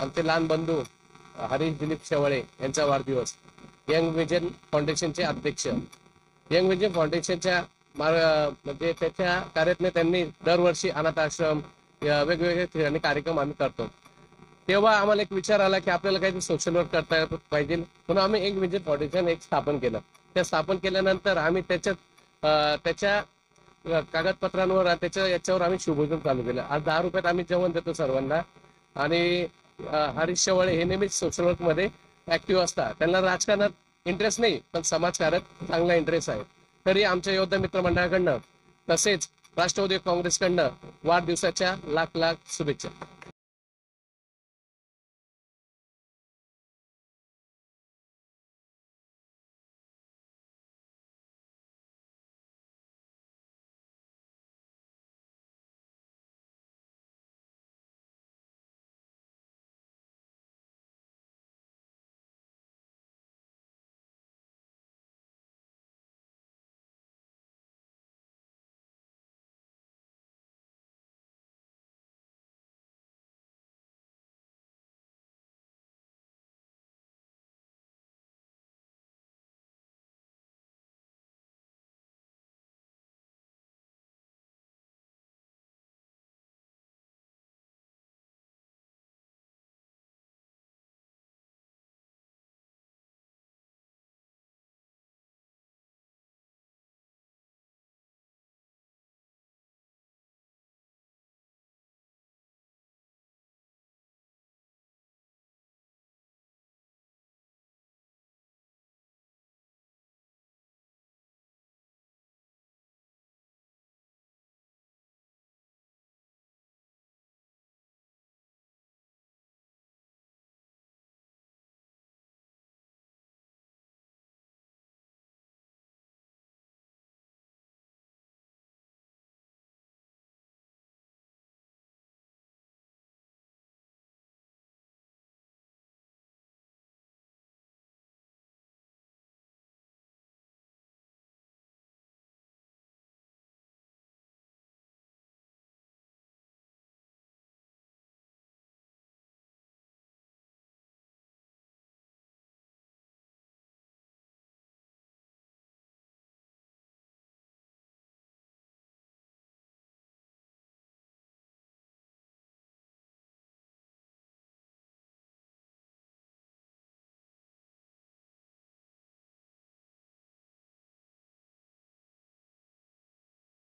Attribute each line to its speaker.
Speaker 1: आमचे लहान बंधू हरीश दिलीप शेवाळे यांचा वाढदिवस, यंग विजन फाउंडेशनचे अध्यक्ष, यंग विजन फाउंडेशनच्या म्हणजे त्याच्या कार्यातने त्यांनी दरवर्षी अनाथ आश्रम वेगवेगळे ठिकाणी कार्यक्रम आम्ही करतो. तेव्हा आम्हाला एक विचार आला की आपल्याला काहीतरी सोशल वर्क करता पाहिजे, म्हणून आम्ही यंग विजन फाउंडेशन एक स्थापन केलं. त्या स्थापन केल्यानंतर आम्ही त्याच्या कागदपत्रांवर याच्यावर आम्ही शुभोजन चालू केलं. आज 10 रुपयात आम्ही जेवण देतो सर्वांना. आणि हरीश शेवाळे हे नेहमीच सोशल वर्क मध्ये ऍक्टिव्ह असतात. त्यांना राजकारणात इंटरेस्ट नाही, पण समाजकार्यात चांगला इंटरेस्ट आहे. तरी आमच्या योद्धा मित्र मंडळाकडनं तसेच राष्ट्रवादी काँग्रेसकडनं वाढदिवसाच्या लाख लाख शुभेच्छा.